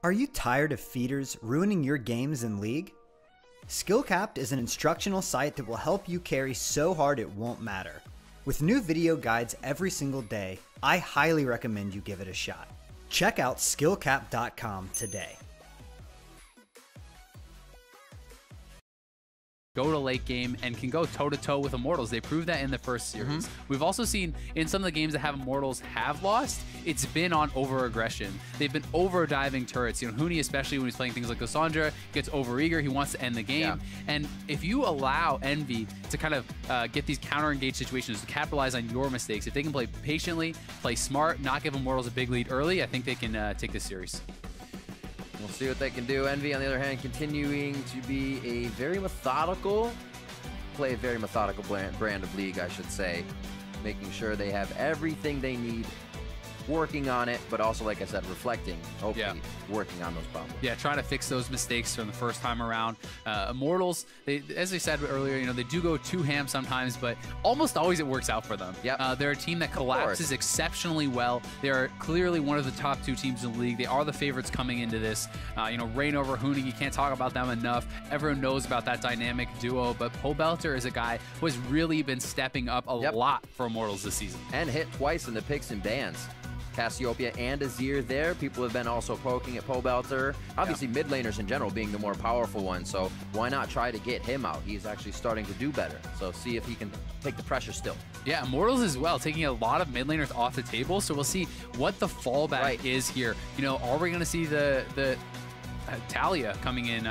Are you tired of feeders ruining your games in League? SkillCapped is an instructional site that will help you carry so hard it won't matter. With new video guides every single day, I highly recommend you give it a shot. Check out skillcapped.com today. Go to late game and can go toe-to-toe with Immortals. They proved that in the first series. We've also seen in some of the games that have Immortals have lost, it's been on over-aggression. They've been over-diving turrets. You know, Huni, especially when he's playing things like Cassandra, gets over-eager. He wants to end the game. And if you allow Envy to kind of get these counter-engaged situations, to capitalize on your mistakes, if they can play patiently, play smart, not give Immortals a big lead early, I think they can take this series. We'll see what they can do. Envy, on the other hand, continuing to be a very methodical, play a very methodical brand of League, I should say. Making sure they have everything they need, working on it, but also, like I said, reflecting, hopefully working on those problems. Yeah, trying to fix those mistakes from the first time around. Immortals, as I said earlier, you know, they do go too ham sometimes, but almost always it works out for them. They're a team that collapses exceptionally well. They are clearly one of the top 2 teams in the league. They are the favorites coming into this. You know, Reign over Huni, you can't talk about them enough. Everyone knows about that dynamic duo, but Pobelter is a guy who has really been stepping up a lot for Immortals this season. And hit twice in the picks and bans. Cassiopeia and Azir there. People have been also poking at Pobelter. Obviously, mid laners in general being the more powerful one, so why not try to get him out? He's actually starting to do better, so see if he can take the pressure still. Yeah, Immortals as well, taking a lot of mid laners off the table, so we'll see what the fallback is here. You know, are we going to see the Talia coming in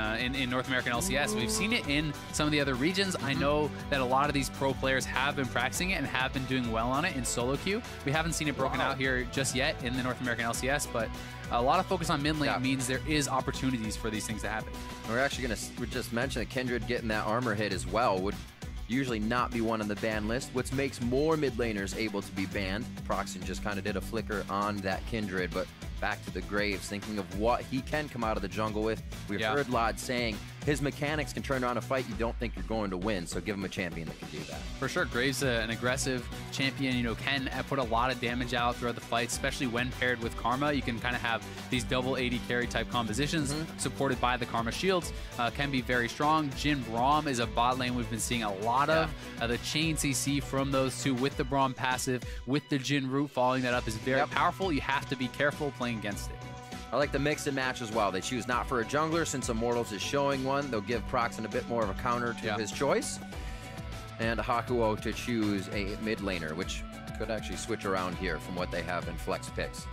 North American LCS? We've seen it in some of the other regions. I know that a lot of these pro players have been practicing it and have been doing well on it in solo queue. We haven't seen it broken out here just yet in the North American LCS, but a lot of focus on mid lane means there is opportunities for these things to happen. We're actually going to just mention that Kindred getting that armor hit as well would usually not be one on the ban list, which makes more mid laners able to be banned. Proxen just kind of did a flicker on that Kindred, but back to the Graves, thinking of what he can come out of the jungle with. We heard Lod saying his mechanics can turn around a fight you don't think you're going to win, so give him a champion that can do that. For sure, Graves an aggressive champion, you know, can put a lot of damage out throughout the fight, especially when paired with Karma. You can kind of have these double AD carry type compositions supported by the Karma shields. Can be very strong. Jhin Braum is a bot lane we've been seeing a lot of. The chain CC from those two with the Braum passive, with the Jhin root following that up is very powerful. You have to be careful playing against it. I like the mix and match as well. They choose not for a jungler since Immortals is showing one. They'll give Proxen a bit more of a counter to his choice. And Hakuo to choose a mid laner, which could actually switch around here from what they have in flex picks.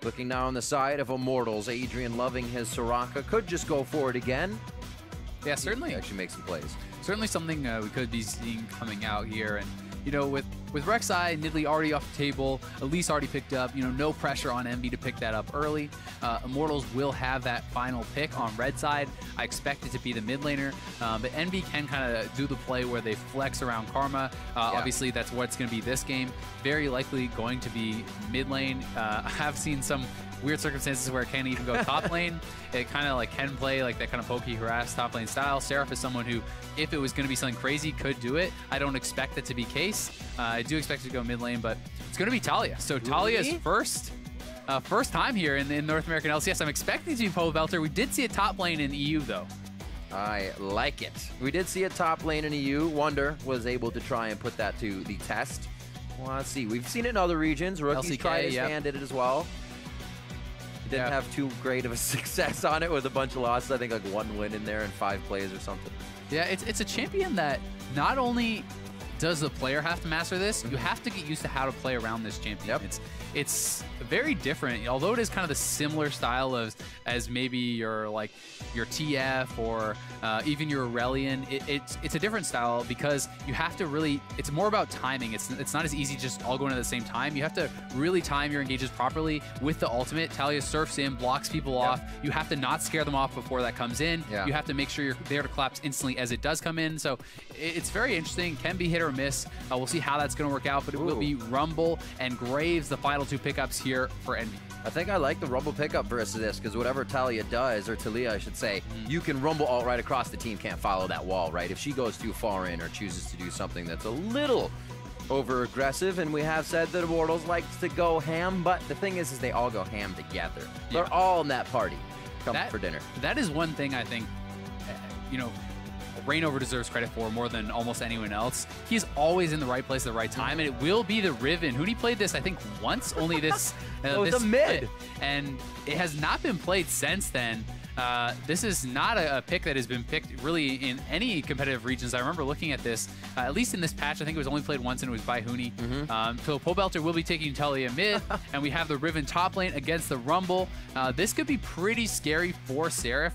Looking now on the side of Immortals, Adrian loving his Soraka. Could just go for it again. Yeah, certainly. Actually make some plays. Certainly something we could be seeing coming out here. And you know, with Rek'Sai, Nidalee already off the table, Elise already picked up, you know, no pressure on Envy to pick that up early. Immortals will have that final pick on red side. I expect it to be the mid laner, but Envy can kind of do the play where they flex around Karma. Obviously, that's what's going to be this game. Very likely going to be mid lane. I have seen some weird circumstances where it can't even go top lane. It kind of like can play like that kind of pokey harass top lane style. Seraph is someone who, if it was going to be something crazy, could do it. I don't expect that to be case. I do expect it to go mid lane, but it's going to be Talia. So Talia's first time here in North American LCS. I'm expecting it to be Pobelter. We did see a top lane in EU though. I like it. We did see a top lane in EU. Wonder was able to try and put that to the test. Well, let's see. We've seen it in other regions. Rookies tried his hand, did it as well. Didn't have too great of a success on it with a bunch of losses. I think like 1 win in there and 5 plays or something. Yeah, it's a champion that not only does the player have to master this, you have to get used to how to play around this champion. It's very different, although it is kind of the similar style as maybe your TF or even your Aurelion. It's a different style because you have to really, it's more about timing. It's not as easy just all going at the same time. You have to really time your engages properly with the ultimate. Talia surfs in, blocks people off. You have to not scare them off before that comes in. You have to make sure you're there to collapse instantly as it does come in. So it's very interesting, can be hit or miss. We'll see how that's going to work out, but it will be Rumble and Graves, the final 2 pickups here for Envy. I think I like the Rumble pickup versus this because whatever Talia does, or Talia I should say, you can Rumble alt right across the team, can't follow that wall, right? If she goes too far in or chooses to do something that's a little over aggressive, and we have said that Immortals likes to go ham, but the thing is they all go ham together. Yeah. They're all in that party coming for dinner. That is one thing I think, you know, Reignover deserves credit for more than almost anyone else. He's always in the right place at the right time, and it will be the Riven. Huni played this, I think, once, only this. It was a mid. And it has not been played since then. This is not a pick that has been picked really in any competitive regions. I remember looking at this, at least in this patch, I think it was only played once and it was by Huni. So Pobelter will be taking Talia mid, and we have the Riven top lane against the Rumble. This could be pretty scary for Seraph,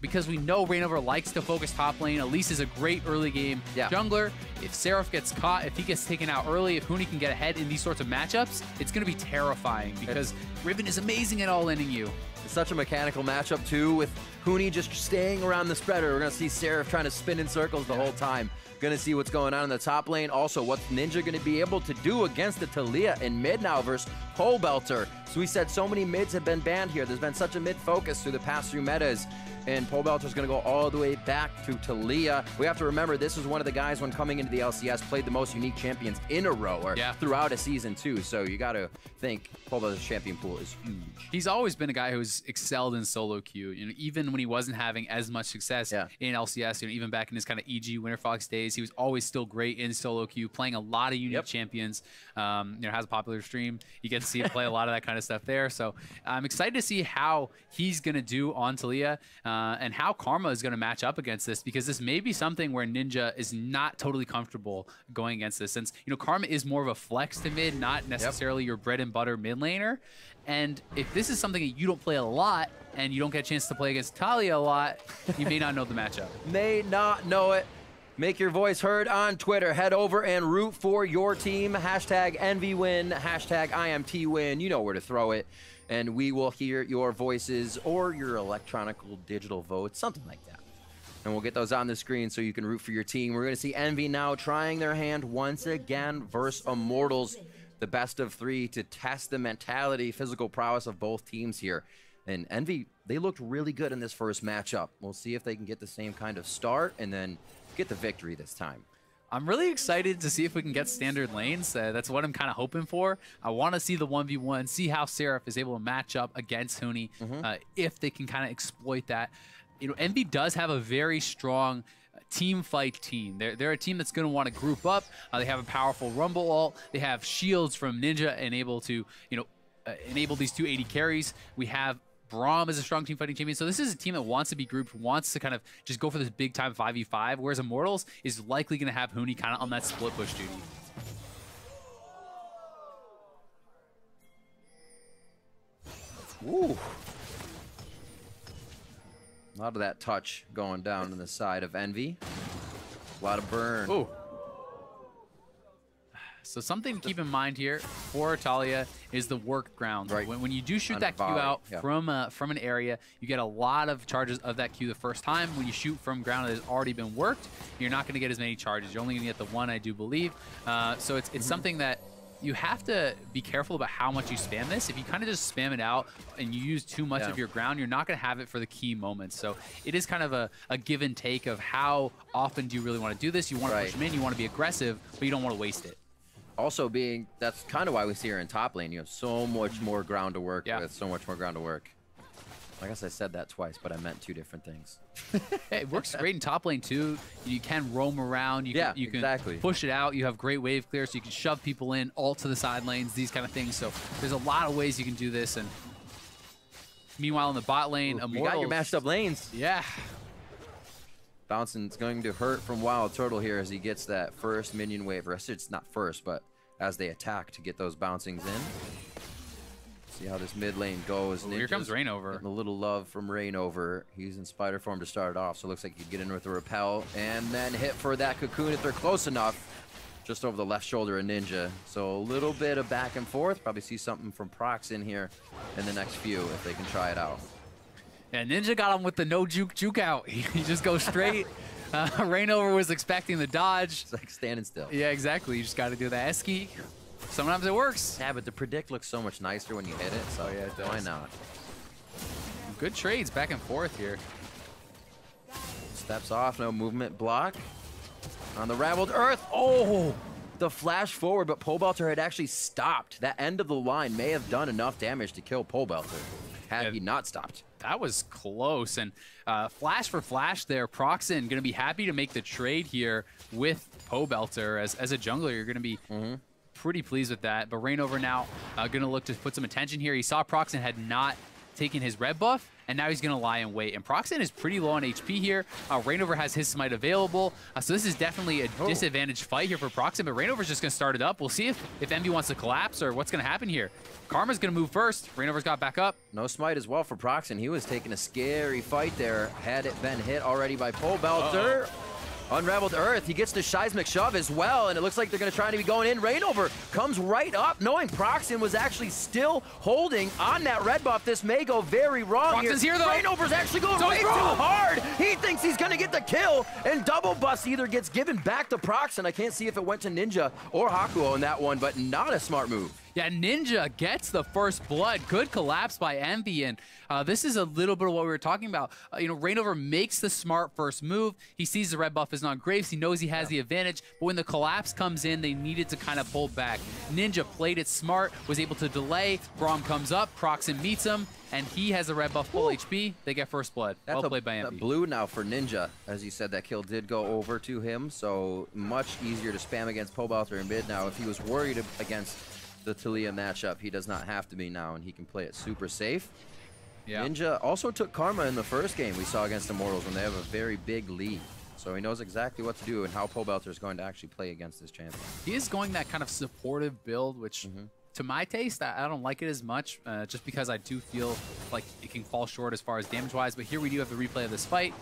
because we know Reignover likes to focus top lane. Elise is a great early game jungler. If Seraph gets caught, if he gets taken out early, if Huni can get ahead in these sorts of matchups, it's going to be terrifying, because Riven is amazing at all-inning you. It's such a mechanical matchup, too, with Huni just staying around the spreader. We're going to see Seraph trying to spin in circles the whole time. Going to see what's going on in the top lane. Also, what's Ninja going to be able to do against the Talia in mid now versus Pobelter. So we said so many mids have been banned here. There's been such a mid focus through the past few metas. And Pobelter's going to go all the way back to Talia. We have to remember, this is one of the guys, when coming into the LCS, played the most unique champions in a row, or throughout a season, too. So you got to think Pobelter's champion pool is huge. He's always been a guy who's excelled in solo queue. You know, even when he wasn't having as much success in LCS, you know, even back in his kind of EG Winter Fox days, he was always still great in solo queue, playing a lot of unique champions. You know, has a popular stream. You get to see him play a lot of that kind of stuff there. So I'm excited to see how he's going to do on Talia. And how Karma is going to match up against this, because this may be something where Ninja is not totally comfortable going against this, since, you know, Karma is more of a flex to mid, not necessarily your bread and butter mid laner. And if this is something that you don't play a lot and you don't get a chance to play against Talia a lot, you may not know the matchup. May not know it. Make your voice heard on Twitter. Head over and root for your team. Hashtag EnvyWin, hashtag IMTWin. You know where to throw it. And we will hear your voices or your electronic digital votes, something like that. And we'll get those on the screen so you can root for your team. We're going to see Envy now trying their hand once again versus Immortals. The best of three to test the mentality, physical prowess of both teams here. And Envy, they looked really good in this first matchup. We'll see if they can get the same kind of start and then get the victory this time. I'm really excited to see if we can get standard lanes. That's what I'm kind of hoping for. I want to see the 1v1, see how Seraph is able to match up against Huni, if they can kind of exploit that. You know, Envy does have a very strong team fight team. They're a team that's going to want to group up. They have a powerful Rumble ult. They have shields from Ninja and able to, you know, enable these 280 carries. We have Braum is a strong team fighting champion. So this is a team that wants to be grouped, wants to kind of just go for this big time 5v5, whereas Immortals is likely going to have Huni kind of on that split push duty. Ooh. A lot of that touch going down on the side of Envy. A lot of burn. Ooh. So something to keep in mind here for Talia is the work ground. Right. When you do shoot that Q out from an area, you get a lot of charges of that Q the first time. When you shoot from ground that has already been worked, you're not going to get as many charges. You're only going to get the one, I do believe. So it's something that you have to be careful about how much you spam this. If you kind of just spam it out and you use too much of your ground, you're not going to have it for the key moments. So it is kind of a give and take of how often do you really want to do this. You want to push them in, you want to be aggressive, but you don't want to waste it. Also that's kind of why we see her in top lane. You have so much more ground to work with, so much more ground to work. I guess I said that twice, but I meant two different things. Hey, it works great in top lane too. You can roam around. You can push it out. You have great wave clear, so you can shove people in, ult to the side lanes, these kind of things. So there's a lot of ways you can do this. And meanwhile, in the bot lane, Immortals, you got your mashed up lanes. Yeah. Bouncing's going to hurt from Wild Turtle here as he gets that first minion wave. Or it's not first, but as they attack to get those bouncings in. See how this mid lane goes. Ooh, here comes Reignover. Getting a little love from Reignover. He's in spider form to start it off, so it looks like he could get in with a repel and then hit for that cocoon if they're close enough. Just over the left shoulder of Ninja. So a little bit of back and forth. Probably see something from Prox in here in the next few if they can try it out. Yeah, Ninja got him with the no juke out. He just goes straight. Reignover was expecting the dodge. It's like standing still. Yeah, exactly. You just got to do the esky. Sometimes it works. Yeah, but the predict looks so much nicer when you hit it. So yeah, it does. Why not? Good trades back and forth here. Steps off, no movement block. On the Raveled Earth. Oh! the flash forward, but Pobelter had actually stopped. That end of the line may have done enough damage to kill Pobelter had he not stopped. That was close, and flash for flash there. Proxen going to be happy to make the trade here with Pobelter. As a jungler, you're going to be pretty pleased with that. But Reignover now going to look to put some attention here. He saw Proxen had not taken his red buff, and now he's going to lie in wait. And Proxen is pretty low on HP here. Reignover has his smite available, so this is definitely a disadvantaged fight here for Proxen, but Reignover's just going to start it up. We'll see if Envy wants to collapse or what's going to happen here. Karma's going to move first. Reignover's got back up. No smite as well for Proxen. He was taking a scary fight there. Had it been hit already by Pobelter. Unraveled Earth, he gets the seismic shove as well, and it looks like they're going to try to be going in. Reignover comes right up, knowing Proxen was actually still holding on that red buff. This may go very wrong. Proxen's here, though. Reignover's actually going way too hard. He thinks he's going to get the kill, and double bust either gets given back to Proxen. I can't see if it went to Ninja or Hakuo in that one, but not a smart move. Yeah, Ninja gets the first blood. Good collapse by Envy, and this is a little bit of what we were talking about. Reignover makes the smart first move. He sees the red buff is on Graves. He knows he has the advantage, but when the collapse comes in, they needed to kind of pull back. Ninja played it smart, was able to delay. Braum comes up, Proxen meets him, and he has the red buff full HP. They get first blood. That's well played by Envy. Blue now for Ninja. As you said, that kill did go over to him, so much easier to spam against Pobelter in mid now. If he was worried against the Taliyah matchup, he does not have to be now, and he can play it super safe. Yeah. Ninja also took Karma in the first game we saw against Immortals when they have a very big lead. So he knows exactly what to do and how Pobelter is going to actually play against this champion. He is going that kind of supportive build, which to my taste, I don't like it as much, just because I do feel like it can fall short as far as damage-wise. But here we do have the replay of this fight.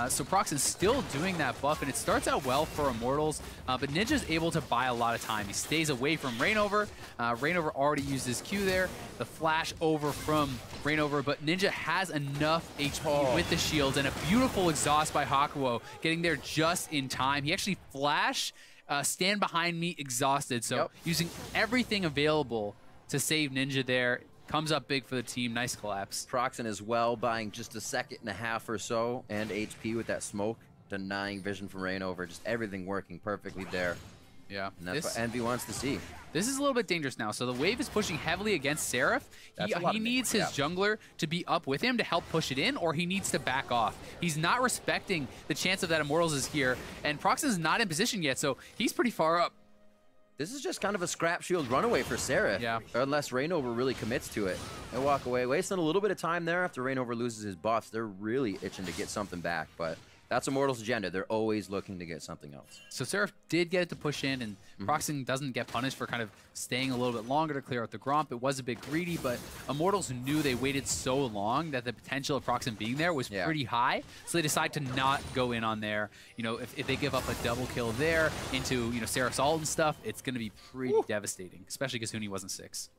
So Proxen's still doing that buff, and it starts out well for Immortals, but Ninja's able to buy a lot of time. He stays away from Reignover. Reignover already used his Q there. The flash over from Reignover, but Ninja has enough HP with the shields, and a beautiful exhaust by Hakuo, getting there just in time. He actually flashed stand behind me exhausted, so using everything available to save Ninja there. Comes up big for the team. Nice collapse. Proxen as well, buying just a second and a half or so, and HP with that smoke, denying vision from Reignover. Just everything working perfectly there. Yeah. And that's what Envy wants to see. This is a little bit dangerous now. So the wave is pushing heavily against Seraph. He needs his jungler to be up with him to help push it in, or he needs to back off. He's not respecting the chance of that Immortals is here, and Proxen's not in position yet, so he's pretty far up. This is just kind of a scrap shield runaway for Seraph, unless Reignover really commits to it and walk away. Wasting a little bit of time there after Reignover loses his buffs. They're really itching to get something back, but that's Immortals' agenda. They're always looking to get something else. So Seraph did get it to push in, and Proxen doesn't get punished for kind of staying a little bit longer to clear out the Gromp. It was a bit greedy, but Immortals knew they waited so long that the potential of Proxen being there was pretty high, so they decide to not go in on there. If they give up a double kill there into Seraph's ult and stuff, it's going to be pretty devastating, especially because Huni wasn't 6.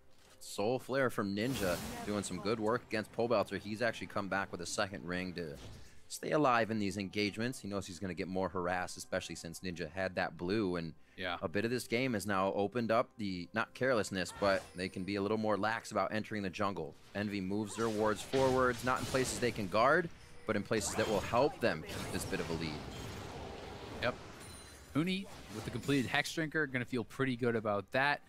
Soul Flare from Ninja doing some good work against Pobelter. He's actually come back with a second ring to stay alive in these engagements. He knows he's going to get more harassed, especially since Ninja had that blue, and a bit of this game has now opened up the, not carelessness, but they can be a little more lax about entering the jungle. Envy moves their wards forwards, not in places they can guard, but in places that will help them keep this bit of a lead. Yep. Huni with the completed Hex Drinker, going to feel pretty good about that.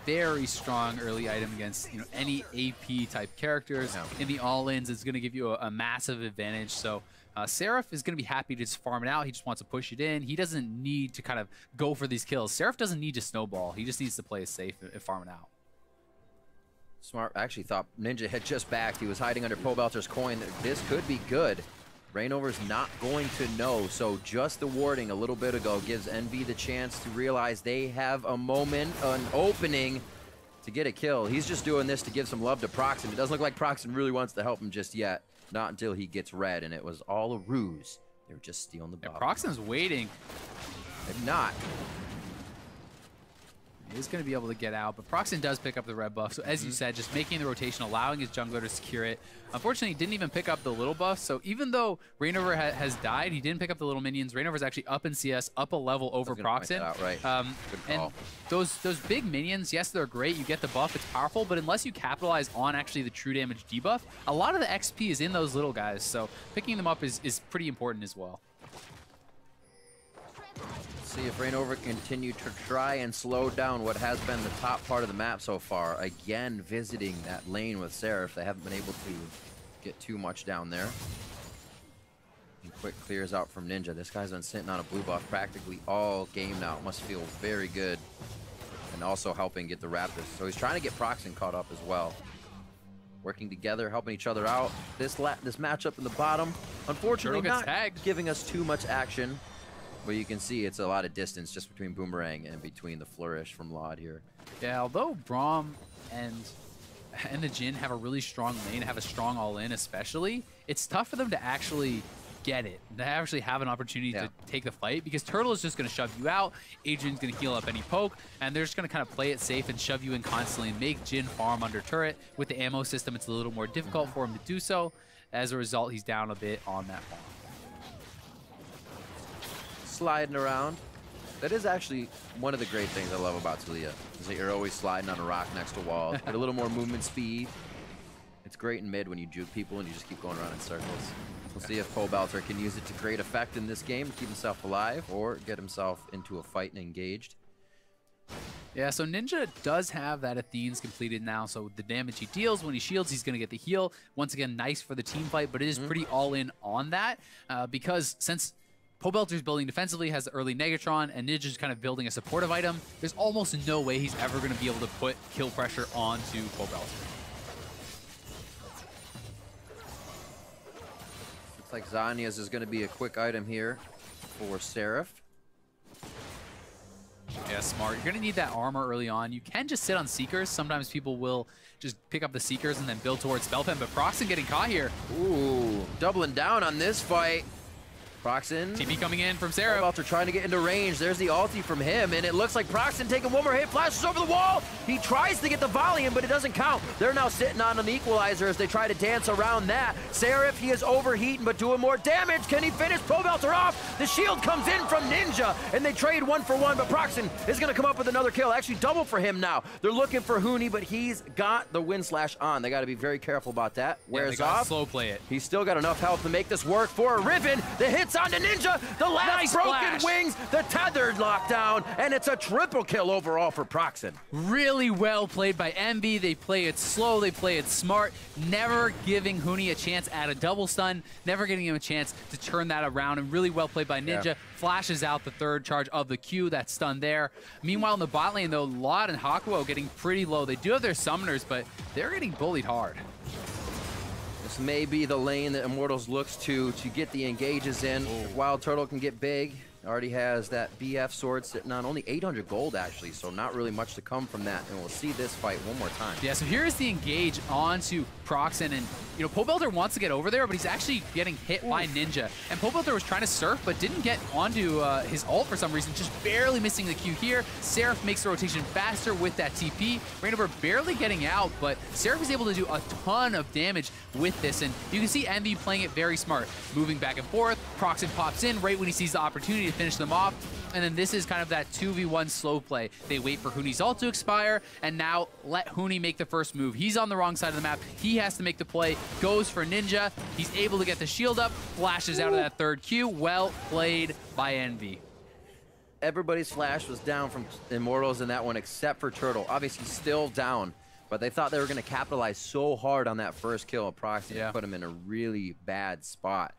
Very strong early item against any AP type characters. In the all-ins, it's going to give you a massive advantage. So Seraph is going to be happy to just farm it out. He just wants to push it in. He doesn't need to kind of go for these kills. Seraph doesn't need to snowball. He just needs to play it safe and farm it out. Smart. I actually thought Ninja had just backed. He was hiding under Pobelter's coin. This could be good. Reignover's not going to know, so just the warding a little bit ago gives Envy the chance to realize they have a moment, an opening to get a kill. He's just doing this to give some love to Proxen. It doesn't look like Proxen really wants to help him just yet. Not until he gets red, and it was all a ruse. They were just stealing the buff. Proxen's waiting. If not, He's going to be able to get out, but Proxen does pick up the red buff. So as you said, just making the rotation, allowing his jungler to secure it. Unfortunately, he didn't even pick up the little buff. So even though Reignover has died, he didn't pick up the little minions. Reignover's actually up in CS, up a level over Proxen. And those big minions, yes, they're great. You get the buff, it's powerful, but unless you capitalize on actually the true damage debuff, a lot of the XP is in those little guys. So picking them up is pretty important as well. See if Rainover can continue to try and slow down what has been the top part of the map so far. Again, visiting that lane with Seraph. They haven't been able to get too much down there. And quick clears out from Ninja. This guy's been sitting on a blue buff practically all game now. It must feel very good. And also helping get the Raptors. So he's trying to get Proxen caught up as well. Working together, helping each other out. This matchup in the bottom, unfortunately not giving us too much action. But you can see it's a lot of distance just between Boomerang and between the Flourish from Laud here. Yeah, although Braum and the Jhin have a really strong lane, have a strong all-in especially, it's tough for them to actually get it. They actually have an opportunity to take the fight because Turtle is just going to shove you out, Adrian's going to heal up any poke, and they're just going to kind of play it safe and shove you in constantly and make Jhin farm under turret. With the ammo system, it's a little more difficult for him to do so. As a result, he's down a bit on that farm. Sliding around. That is actually one of the great things I love about Taliyah, is that you're always sliding on a rock next to walls. Get a little more movement speed. It's great in mid when you juke people and you just keep going around in circles. We'll see if Pobelter can use it to great effect in this game to keep himself alive or get himself into a fight and engaged. Yeah, so Ninja does have that Athene's completed now, so the damage he deals when he shields, he's going to get the heal. Once again, nice for the team fight, but it is pretty all-in on that because since Pobelter's building defensively, has the early Negatron, and Ninja's kind of building a supportive item, there's almost no way he's ever going to be able to put kill pressure onto Pobelter. Looks like Zanya's is going to be a quick item here for Seraph. Yeah, smart. You're going to need that armor early on. You can just sit on Seekers. Sometimes people will just pick up the Seekers and then build towards Spellpen, but Proxen getting caught here. Ooh, doubling down on this fight. Proxen. TP coming in from Seraph. Pobelter trying to get into range. There's the ulti from him, and it looks like Proxen taking one more hit, flashes over the wall. He tries to get the volley in, but it doesn't count. They're now sitting on an equalizer as they try to dance around that. Seraph, he is overheating, but doing more damage. Can he finish Pobelter off? The shield comes in from Ninja, and they trade 1 for 1, but Proxen is going to come up with another kill. Actually, double for him now. They're looking for Huni, but he's got the wind slash on. They got to be very careful about that. Wears off. Slow play it. He's still got enough health to make this work for a Riven. The hits onto Ninja. The last nice broken flash. wings, the tethered lockdown, and it's a triple kill overall for Proxen. Really well played by Envy. They play it slow, they play it smart, never giving Huni a chance at a double stun, never giving him a chance to turn that around, and really well played by Ninja. Yeah. Flashes out the third charge of the Q, that stun there. Meanwhile, in the bot lane, though, Laud and Hakuo getting pretty low. They do have their summoners, but they're getting bullied hard. This may be the lane that Immortals looks to get the engages in. Wild Turtle can get big. Already has that BF sword sitting on only 800 gold, actually, so not really much to come from that. And we'll see this fight one more time. Yeah, so here's the engage onto Proxen, and you know, Pobelter wants to get over there, but he's actually getting hit by Ninja. And Pobelter was trying to surf, but didn't get onto his ult for some reason, just barely missing the Q here. Seraph makes the rotation faster with that TP. Rainover barely getting out, but Seraph is able to do a ton of damage with this, and you can see Envy playing it very smart, moving back and forth. Proxen pops in right when he sees the opportunity to finish them off. And then this is kind of that 2v1 slow play. They wait for Huni's ult to expire, and now let Huni make the first move. He's on the wrong side of the map. He has to make the play. Goes for Ninja. He's able to get the shield up. Flashes out of that third Q. Well played by Envy. Everybody's flash was down from Immortals in that one, except for Turtle. Obviously still down, but they thought they were going to capitalize so hard on that first kill of Proxy to put him in a really bad spot.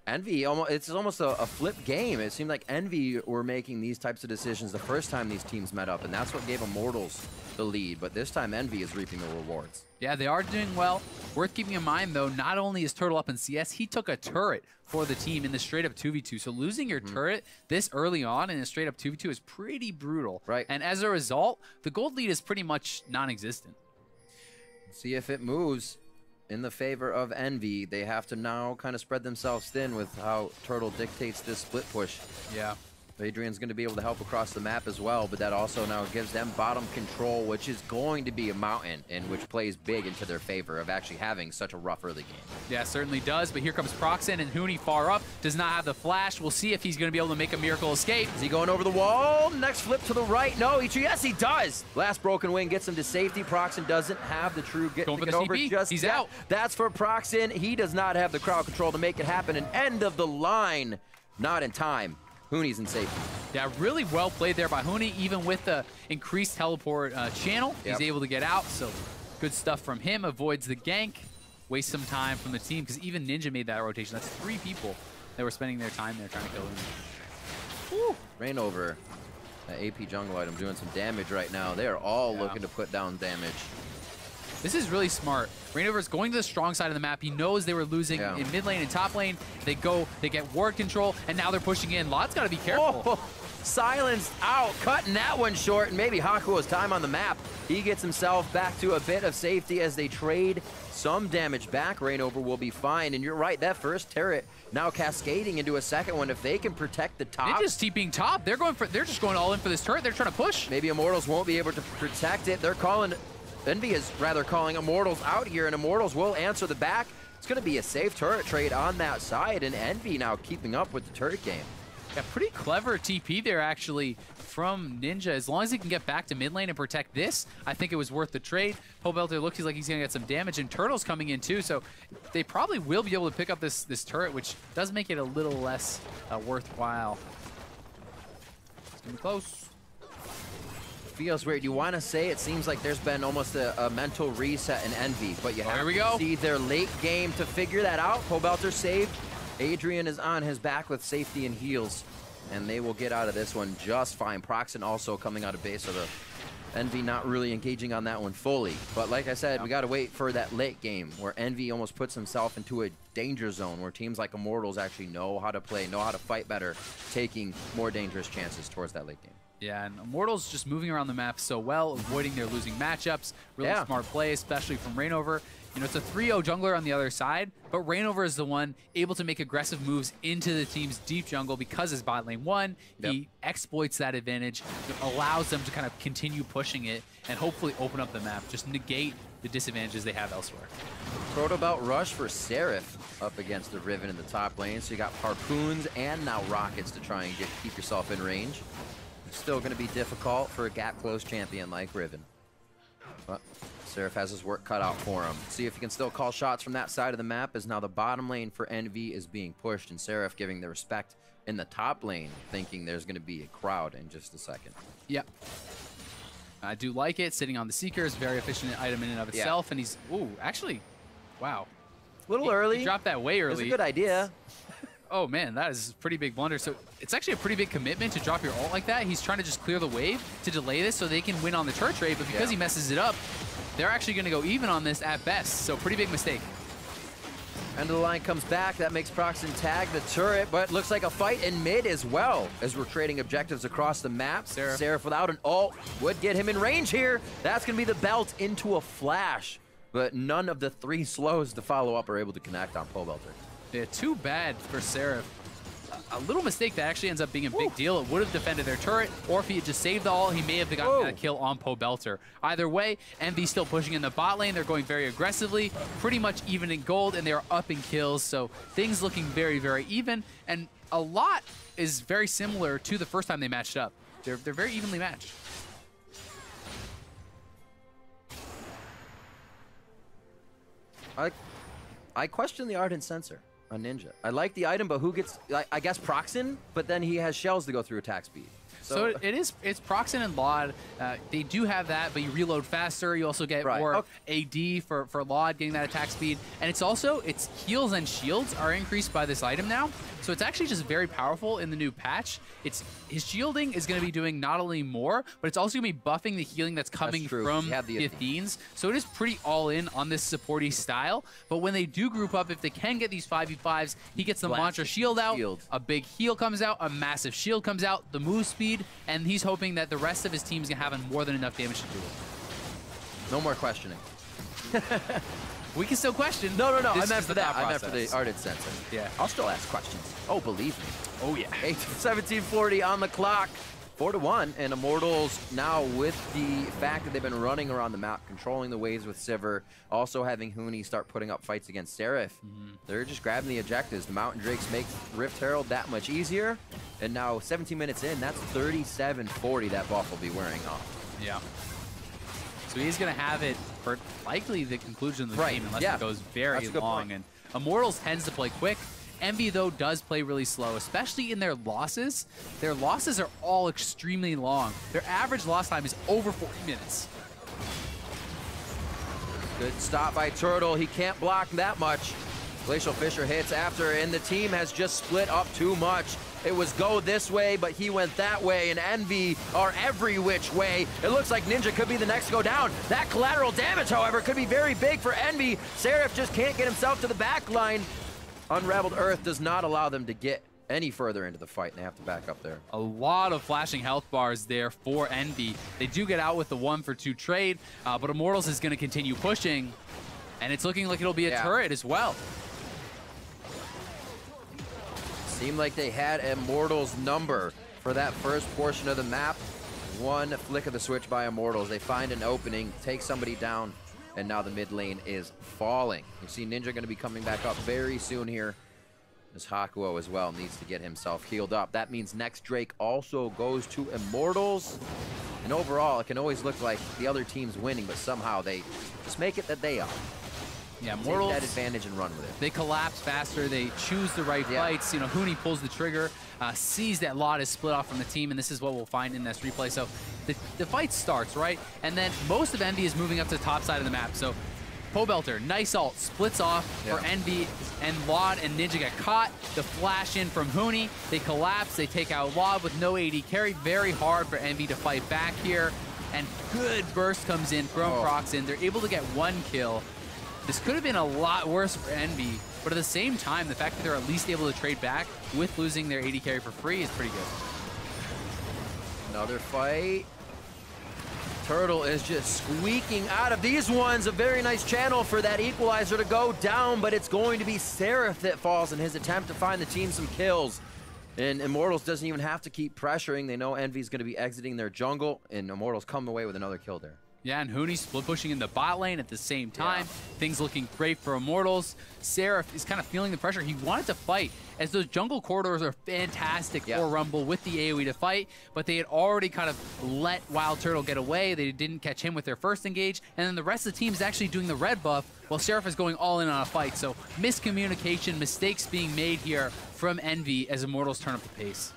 Envy, it's almost a flip game. It seemed like Envy were making these types of decisions the first time these teams met up, and that's what gave Immortals the lead. But this time, Envy is reaping the rewards. Yeah, they are doing well. Worth keeping in mind, though, not only is Turtle up in CS, he took a turret for the team in the straight-up 2v2. So losing your turret this early on in a straight-up 2v2 is pretty brutal. Right. And as a result, the gold lead is pretty much non-existent. See if it moves in the favor of Envy. They have to now kind of spread themselves thin with how Turtle dictates this split push. Yeah. Adrian's going to be able to help across the map as well, but that also now gives them bottom control, which is going to be a mountain, and which plays big into their favor of actually having such a rough early game. Yeah, certainly does, but here comes Proxen, and Huni far up, does not have the flash. We'll see if he's going to be able to make a miracle escape. Is he going over the wall? Next flip to the right. No, yes, he does. Last broken wing gets him to safety. Proxen doesn't have the true get over just He's yet. out. That's for Proxen. He does not have the crowd control to make it happen. An end of the line. Not in time. Hooney's in safety. Yeah, really well played there by Hooney. Even with the increased teleport channel, he's able to get out. So good stuff from him. Avoids the gank. Waste some time from the team because even Ninja made that rotation. That's 3 people that were spending their time there trying to kill him. Woo. Rainover, AP jungle item, doing some damage right now. They are all looking to put down damage. This is really smart. Rainover's going to the strong side of the map. He knows they were losing in mid lane and top lane. They get ward control, and now they're pushing in. Lod's got to be careful. Oh, silenced out, cutting that one short, and maybe Hakuo's time on the map. He gets himself back to a bit of safety as they trade some damage back. Rainover will be fine, and you're right, that first turret now cascading into a second one. If they can protect the top. They're just TPing top. They're just going all in for this turret. They're trying to push. Maybe Immortals won't be able to protect it. They're calling, Envy is rather calling Immortals out here, and Immortals will answer the back. It's going to be a safe turret trade on that side, and Envy now keeping up with the turret game. Yeah, pretty clever TP there, actually, from Ninja. As long as he can get back to mid lane and protect this, I think it was worth the trade. Pobelter looks like he's going to get some damage, and Turtle's coming in too, so they probably will be able to pick up this turret, which does make it a little less worthwhile. It's going to be close. Feels weird. You want to say it seems like there's been almost a mental reset in Envy, but you have to see their late game to figure that out. Pobelter saved. Adrian is on his back with safety and heals, and they will get out of this one just fine. Proxen also coming out of base, so the Envy not really engaging on that one fully. But like I said, we got to wait for that late game where Envy almost puts himself into a danger zone where teams like Immortals actually know how to play, know how to fight better, taking more dangerous chances towards that late game. Yeah, and Immortals just moving around the map so well, avoiding their losing matchups. Really smart play, especially from Rainover. You know, it's a 3-0 jungler on the other side, but Rainover is the one able to make aggressive moves into the team's deep jungle because his bot lane won. He exploits that advantage, allows them to kind of continue pushing it, and hopefully open up the map, just negate the disadvantages they have elsewhere. Protobout rush for Seraph up against the Riven in the top lane, so you got harpoons and now rockets to try and keep yourself in range. It's still going to be difficult for a gap-close champion like Riven. But Seraph has his work cut out for him. See if he can still call shots from that side of the map, as now the bottom lane for Envy is being pushed, and Seraph giving the respect in the top lane, thinking there's going to be a crowd in just a second. Yep. I do like it. Sitting on the Seeker is a very efficient item in and of itself, and he's, actually, wow. A little early. He dropped that way early. It's a good idea. Oh man, that is a pretty big blunder. So it's actually a pretty big commitment to drop your ult like that. He's trying to just clear the wave to delay this so they can win on the turret trade, but because he messes it up, they're actually going to go even on this at best. So pretty big mistake. End of the line comes back. That makes Proxen tag the turret, but looks like a fight in mid as well, as we're trading objectives across the map. Seraph without an ult would get him in range here. That's going to be the belt into a flash, but none of the 3 slows to follow up are able to connect on Pobelter. Yeah, too bad for Seraph. A little mistake that actually ends up being a big deal. It would have defended their turret, or if he had just saved the ult, he may have gotten a kill on Pobelter. Either way, Envy still pushing in the bot lane. They're going very aggressively, pretty much even in gold, and they are up in kills. So things looking very, very even, and a lot is very similar to the first time they matched up. They're very evenly matched. I question the Ardent Sensor on Ninja. I like the item, but who gets, I guess Proxen, but then he has shells to go through attack speed. So it's Proxen and Laud. They do have that, but you reload faster. You also get more AD for Laud getting that attack speed. And it's also, its heals and shields are increased by this item now. So it's actually just very powerful in the new patch. His shielding is going to be doing not only more, but it's also going to be buffing the healing that's coming from the Athenes. So it is pretty all in on this supporty style. But when they do group up, if they can get these 5v5s, he gets the Mantra Shield out, a big heal comes out, a massive shield comes out, the move speed, and he's hoping that the rest of his team's going to have more than enough damage to do it. No more questioning. We can still question. No. I meant for that. I meant for the Ardent Sensor. Yeah. I'll still ask questions. Oh, believe me. Oh, yeah. 17:40 on the clock. 4-1. And Immortals now with the fact that they've been running around the map, controlling the waves with Sivir, also having Hooney start putting up fights against Seraph. They're just grabbing the objectives. The Mountain Drakes make Rift Herald that much easier. And now 17 minutes in, that's 37-40 that buff will be wearing off. Yeah. So he's going to have it for likely the conclusion of the game unless it goes very long. And Immortals tends to play quick. Envy, though, does play really slow, especially in their losses. Their losses are all extremely long. Their average loss time is over 40 minutes. Good stop by Turtle. He can't block that much. Glacial Fisher hits after, and the team has just split up too much. It was go this way, but he went that way, and Envy are every which way. It looks like Ninja could be the next to go down. That collateral damage, however, could be very big for Envy. Seraph just can't get himself to the back line. Unraveled Earth does not allow them to get any further into the fight, and they have to back up there. A lot of flashing health bars there for Envy. They do get out with the 1-for-2 trade, but Immortals is going to continue pushing, and it's looking like it'll be a turret as well. Seemed like they had Immortals' number for that first portion of the map. One flick of the switch by Immortals. They find an opening, take somebody down, and now the mid lane is falling. You see Ninja going to be coming back up very soon here, as Hakuo as well needs to get himself healed up. That means next Drake also goes to Immortals. And overall, it can always look like the other team's winning, but somehow they just make it that they are. Yeah, Immortals, take that advantage and run with it. They collapse faster. They choose the right fights. You know, Huni pulls the trigger, sees that Lot is split off from the team, and this is what we'll find in this replay. So the fight starts, right? And then most of Envy is moving up to the top side of the map. So Pobelter, nice ult, splits off for Envy, and Laud and Ninja get caught. The flash in from Huni. They collapse. They take out Laud with no AD carry. Very hard for Envy to fight back here. And good burst comes in from Proxin. They're able to get 1 kill. This could have been a lot worse for Envy, but at the same time, the fact that they're at least able to trade back with losing their AD carry for free is pretty good. Another fight. Turtle is just squeaking out of these ones. A very nice channel for that equalizer to go down, but it's going to be Seraph that falls in his attempt to find the team some kills. And Immortals doesn't even have to keep pressuring. They know Envy's going to be exiting their jungle, and Immortals come away with another kill there. Yeah, and Huni split pushing in the bot lane at the same time. Things looking great for Immortals. Seraph is kind of feeling the pressure. He wanted to fight, as those jungle corridors are fantastic for Rumble with the AoE to fight, but they had already kind of let Wild Turtle get away. They didn't catch him with their first engage, and then the rest of the team is actually doing the red buff while Seraph is going all in on a fight. So miscommunication, mistakes being made here from Envy as Immortals turn up the pace.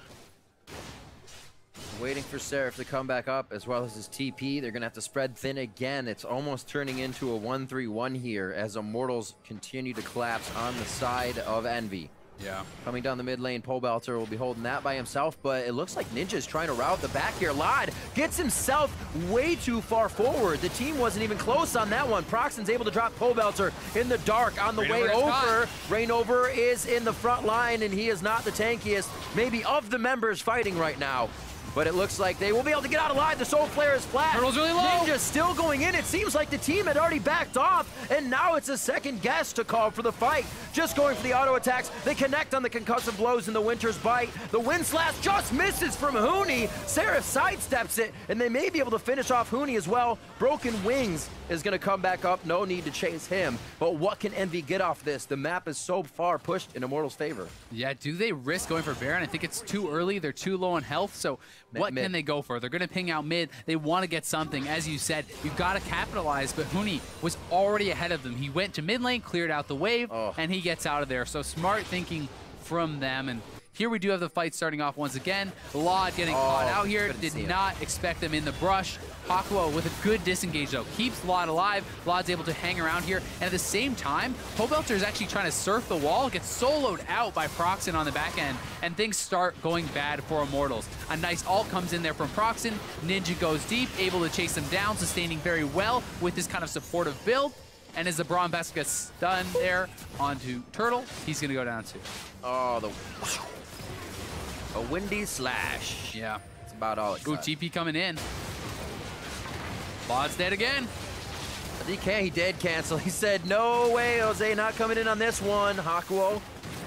Waiting for Seraph to come back up, as well as his TP. They're going to have to spread thin again. It's almost turning into a 1-3-1 here as Immortals continue to collapse on the side of Envy. Yeah. Coming down the mid lane, Pobelter will be holding that by himself, but it looks like Ninja's trying to route the back here. Lod gets himself way too far forward. The team wasn't even close on that one. Proxin's able to drop Pobelter in the dark on the way over. Rainover is in the front line, and he is not the tankiest, maybe, of the members fighting right now. But it looks like they will be able to get out alive. The Soul Flare is flat. Turtle's really low. Ninja still going in. It seems like the team had already backed off, and now it's a second guess to call for the fight. Just going for the auto attacks. They connect on the concussive blows in the Winter's Bite. The Wind Slash just misses from Huni. Seraph sidesteps it, and they may be able to finish off Huni as well. Broken Wings is going to come back up. No need to chase him. But what can Envy get off this? The map is so far pushed in Immortals' favor. Yeah, do they risk going for Baron? I think it's too early. They're too low on health, so what can they go for? They're going to ping out mid. They want to get something. As you said, you've got to capitalize, but Huni was already ahead of them. He went to mid lane, cleared out the wave, and he gets out of there. So smart thinking from them. And here we do have the fight starting off once again. Laud getting caught out here. Did not expect them in the brush. Hakuo with a good disengage, though. Keeps Laud alive. Laud's able to hang around here. And at the same time, Pobelter is actually trying to surf the wall, gets soloed out by Proxin on the back end, and things start going bad for Immortals. A nice ult comes in there from Proxin. Ninja goes deep, able to chase them down, sustaining very well with this kind of supportive build. And as the Braum Basket gets stunned there onto Turtle, he's going to go down too. Oh, a windy slash. Yeah. That's about all it Ooh, TP coming in. Laud's dead again. DK, he did cancel. He said, no way, Jose, not coming in on this one. Hakuo,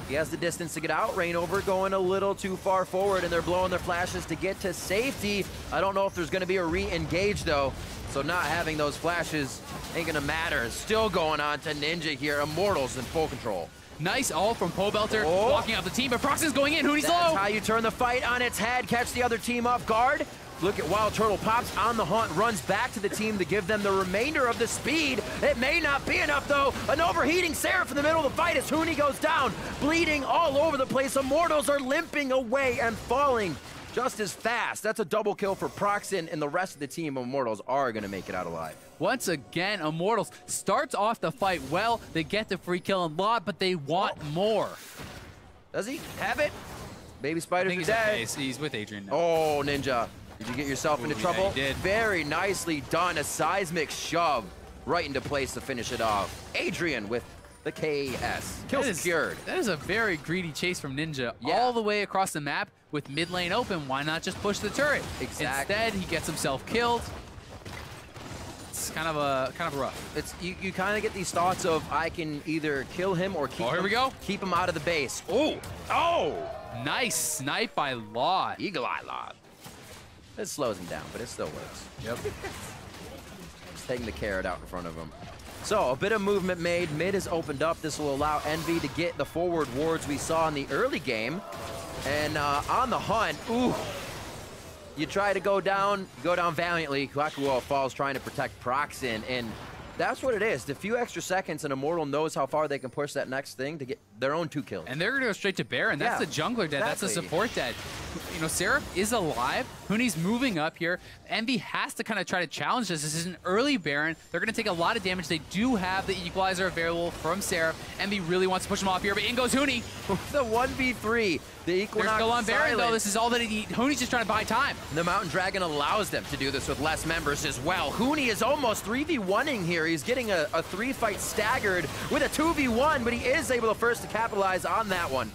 he has the distance to get out. Rainover going a little too far forward, and they're blowing their flashes to get to safety. I don't know if there's going to be a re-engage, though. So not having those flashes ain't going to matter. It's still going on to Ninja here. Immortals in full control. Nice ult from Pobelter, walking out the team, but Proxin's going in. Huni's low. That's how you turn the fight on its head, catch the other team off guard. Look at Wild Turtle pops on the hunt, runs back to the team to give them the remainder of the speed. It may not be enough, though. An overheating Seraph in the middle of the fight as Huni goes down, bleeding all over the place. Immortals are limping away and falling just as fast. That's a double kill for Proxen, and the rest of the team of Immortals are going to make it out alive. Once again, Immortals starts off the fight well. They get the free kill and lot, but they want more. Does he have it? Baby Spiders are dead. Okay. He's with Adrian now. Oh, Ninja. Did you get yourself into trouble? Yeah, he did. Very nicely done. A seismic shove right into place to finish it off. Adrian with the KS. Kill secured. That is a very greedy chase from Ninja. Yeah. All the way across the map with mid lane open. Why not just push the turret? Exactly. Instead, he gets himself killed. It's kind of rough. It's you kind of get these thoughts of I can either kill him or keep here we go. Keep him out of the base. Oh! Nice snipe by Laud. Eagle Eye Laud. It slows him down, but it still works. Yep. Just taking the carrot out in front of him. So, a bit of movement made. Mid is opened up. This will allow Envy to get the forward wards we saw in the early game. And on the hunt, ooh. You try to go down valiantly. Kwakuo falls trying to protect Proxen, and that's what it is. The few extra seconds, an Immortal knows how far they can push that next thing to get their own 2 kills. And they're going to go straight to Baron. That's the jungler dead. Exactly. That's the support dead. You know, Seraph is alive. Huni's moving up here. Envy has to kind of try to challenge this. This is an early Baron. They're going to take a lot of damage. They do have the equalizer available from Seraph. Envy really wants to push him off here, but in goes Huni. The 1v3. The Equinox They're still on Baron, silent. though. This is all that he needs. Huni's just trying to buy time. The Mountain Dragon allows them to do this with less members as well. Huni is almost 3v1ing here. He's getting a 3-fight staggered with a 2v1, but he is able to first to capitalize on that one.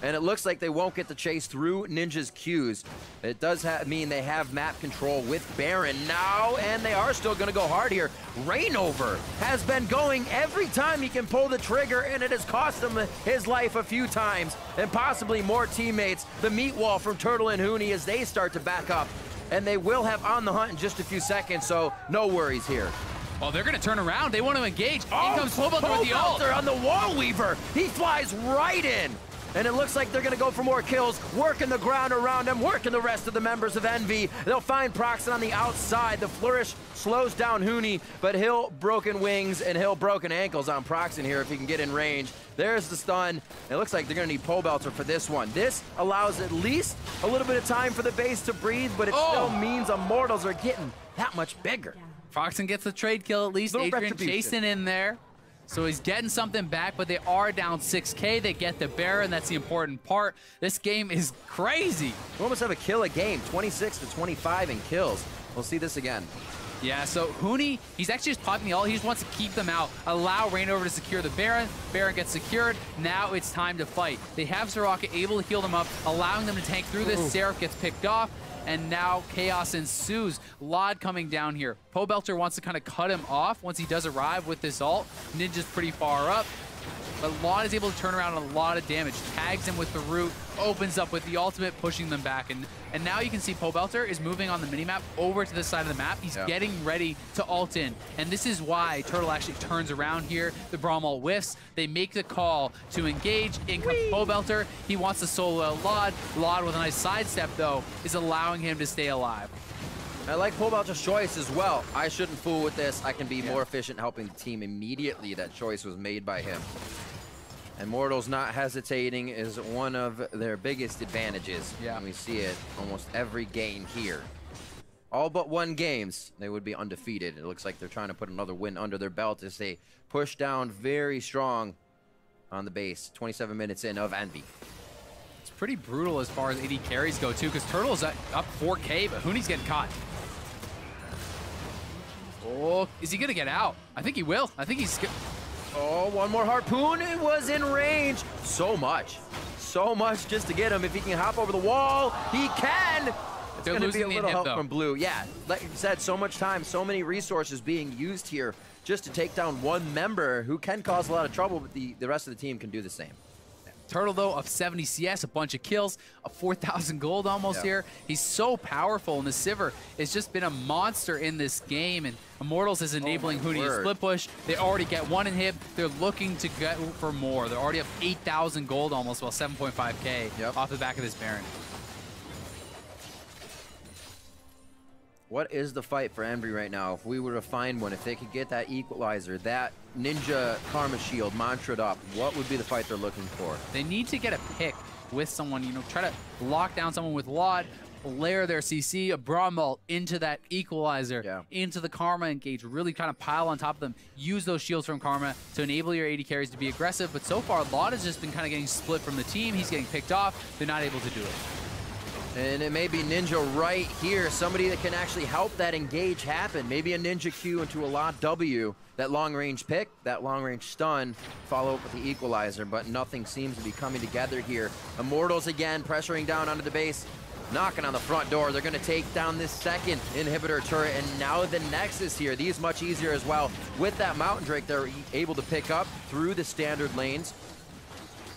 And it looks like they won't get the chase through Ninja's Qs. It does mean they have map control with Baron now, and they are still going to go hard here. Rainover has been going every time he can pull the trigger, and it has cost him his life a few times, and possibly more teammates. The meat wall from Turtle and Huni as they start to back up, and they will have on the hunt in just a few seconds, so no worries here. Well, they're going to turn around. They want to engage. In comes Pobelter with the ult. On the Wall Weaver. He flies right in. And it looks like they're going to go for more kills, working the ground around him, working the rest of the members of Envy. They'll find Proxen on the outside. The flourish slows down Huni, but he'll broken wings and he'll broken ankles on Proxen here if he can get in range. There's the stun. It looks like they're going to need Pobelter for this one. This allows at least a little bit of time for the base to breathe, but it still means Immortals are getting that much bigger. Proxen gets the trade kill at least. Adrian chasing in there. So he's getting something back, but they are down 6K. They get the Baron. That's the important part. This game is crazy. We almost have a kill a game, 26 to 25 in kills. We'll see this again. Yeah, so Huni, he's actually just popping the ult. He just wants to keep them out, allow Rainover to secure the Baron. Baron gets secured. Now it's time to fight. They have Soraka able to heal them up, allowing them to tank through this. Seraph gets picked off, and now chaos ensues. Laud coming down here. Pobelter wants to kind of cut him off once he does arrive with this ult. Ninja's pretty far up, but Laud is able to turn around a lot of damage. Tags him with the root, opens up with the ultimate, pushing them back. And now you can see Pobelter is moving on the minimap over to the side of the map. He's getting ready to ult in. And this is why Turtle actually turns around here. The Braum ult whiffs. They make the call to engage. In comes Pobelter. He wants to solo out Laud. Laud with a nice sidestep, though, is allowing him to stay alive. I like Pobelter's choice as well. I shouldn't fool with this. I can be more efficient helping the team immediately. That choice was made by him. Immortals not hesitating is one of their biggest advantages. And we see it almost every game here. All but 1 games, they would be undefeated. It looks like they're trying to put another win under their belt as they push down very strong on the base. 27 minutes in of Envy. It's pretty brutal as far as AD carries go, too, because Turtle's up 4K, but Huni's getting caught. Oh, is he going to get out? I think he will. I think he's... Oh, one more harpoon. It was in range. So much just to get him. If he can hop over the wall, he can. It's going to be a little help from Blue. Yeah, like you said, so much time, so many resources being used here just to take down one member who can cause a lot of trouble, but the rest of the team can do the same. Turtle, though, of 70 CS, a bunch of kills, a 4,000 gold almost here. He's so powerful, and the Sivir has just been a monster in this game, and Immortals is enabling Huni to split push. They already get 1 inhib. They're looking to get for more. They're already up 8,000 gold almost, well, 7.5K off the back of this Baron. What is the fight for Envy right now? If we were to find one, if they could get that equalizer, that Ninja Karma Shield mantra'd up, what would be the fight they're looking for? They need to get a pick with someone, you know, try to lock down someone with Laud, layer their CC, a Brawl into that equalizer, into the Karma engage, really kind of pile on top of them, use those shields from Karma to enable your AD carries to be aggressive. But so far, Laud has just been kind of getting split from the team. He's getting picked off. They're not able to do it. And it may be Ninja right here, somebody that can actually help that engage happen. Maybe a Ninja Q into a Laud W, that long-range pick, that long-range stun, follow up with the equalizer, but nothing seems to be coming together here. Immortals again, pressuring down onto the base, knocking on the front door. They're gonna take down this second inhibitor turret, and now the Nexus here. These much easier as well. With that Mountain Drake, they're able to pick up through the standard lanes.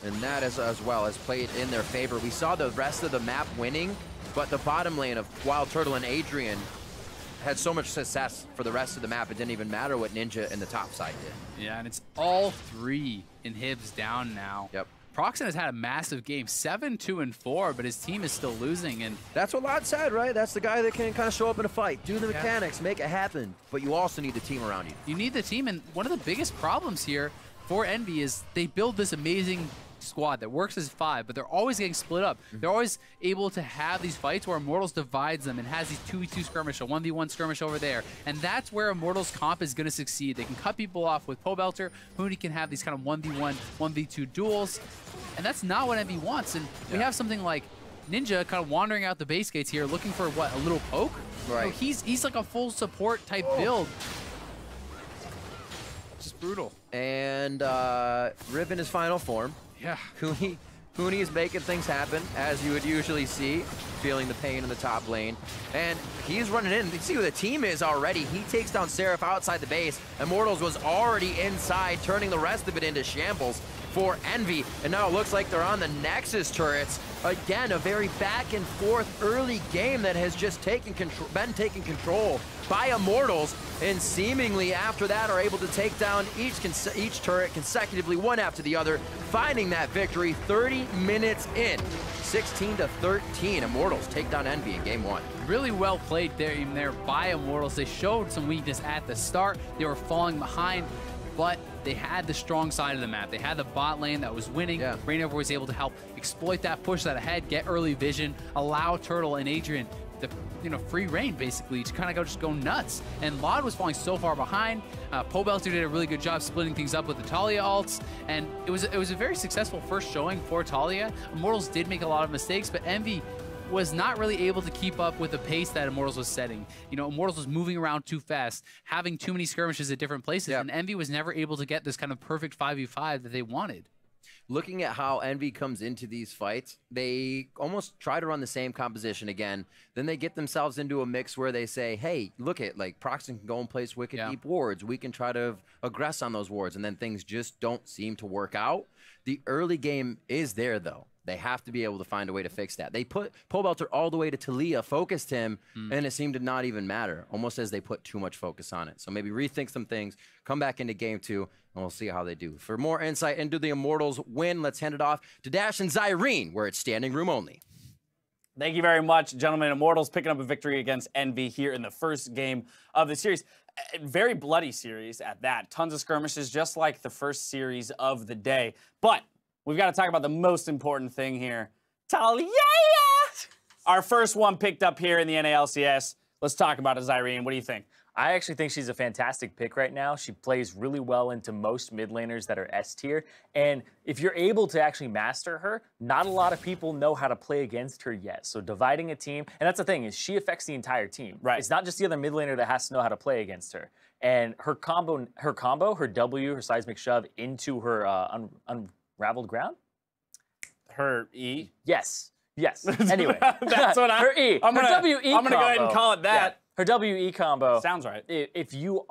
And that as well has played in their favor. We saw the rest of the map winning, but the bottom lane of Wild Turtle and Adrian had so much success for the rest of the map, it didn't even matter what Ninja and the top side did. Yeah, and it's all 3 inhibs down now. Yep. Proxen has had a massive game, 7-2-4, but his team is still losing. And that's what Laud said, right? That's the guy that can kind of show up in a fight, do the mechanics, make it happen. But you also need the team around you. You need the team, and one of the biggest problems here for Envy is they build this amazing squad that works as 5, but they're always getting split up. They're always able to have these fights where Immortals divides them and has these 2v2 skirmish, a 1v1 skirmish over there. And that's where Immortals comp is going to succeed. They can cut people off with Pobelter. Huni can have these kind of 1v1, 1v2 duels. And that's not what Envy wants. And we have something like Ninja kind of wandering out the base gates here looking for, what, a little poke? Right. You know, he's like a full support type build. Just brutal. And Riven is final form. Yeah. Huni is making things happen, as you would usually see, feeling the pain in the top lane. And he's running in. You see who the team is already. He takes down Seraph outside the base. Immortals was already inside, turning the rest of it into shambles for Envy. And now it looks like they're on the Nexus turrets. Again, a very back and forth early game that has just been taken control by Immortals, and seemingly after that are able to take down each turret consecutively, one after the other, finding that victory 30 minutes in. 16-13, Immortals take down Envy in game 1. Really well played there by Immortals. They showed some weakness at the start. They were falling behind, but they had the strong side of the map. They had the bot lane that was winning. Rainover was able to help exploit that, push that ahead, get early vision, allow Turtle and Adrian the free reign basically to kind of just go nuts. And Laud was falling so far behind. Pobelter did a really good job splitting things up with the Talia ults, and it was a very successful first showing for Talia. Immortals did make a lot of mistakes, but Envy was not really able to keep up with the pace that Immortals was setting. You know, Immortals was moving around too fast, having too many skirmishes at different places, and Envy was never able to get this kind of perfect 5v5 that they wanted. Looking at how Envy comes into these fights, they almost try to run the same composition again. Then they get themselves into a mix where they say, hey, look at, like, Proxen can go and place wicked deep wards. We can try to aggress on those wards, and then things just don't seem to work out. The early game is there, though. They have to be able to find a way to fix that. They put Pobelter all the way to Talia, focused him, and it seemed to not even matter, almost as they put too much focus on it. So maybe rethink some things, come back into game 2, and we'll see how they do. For more insight into the Immortals win, let's hand it off to Dash and Zyrene, where it's standing room only. Thank you very much, gentlemen. Immortals picking up a victory against Envy here in the first game of the series. A very bloody series at that. Tons of skirmishes, just like the first series of the day. But we've got to talk about the most important thing here. Talia! Our first one picked up here in the NALCS. Let's talk about it, Zyrene. What do you think? I actually think she's a fantastic pick right now. She plays really well into most mid laners that are S tier. And if you're able to actually master her, not a lot of people know how to play against her yet. So dividing a team, and that's the thing, is she affects the entire team. Right. It's not just the other mid laner that has to know how to play against her. And her combo, her W, her seismic shove into her unraveled ground? Her E? Yes. Yes. Anyway. That's what her E. I'm gonna WE go ahead and call it that. Yeah. Her WE combo. Sounds right. If you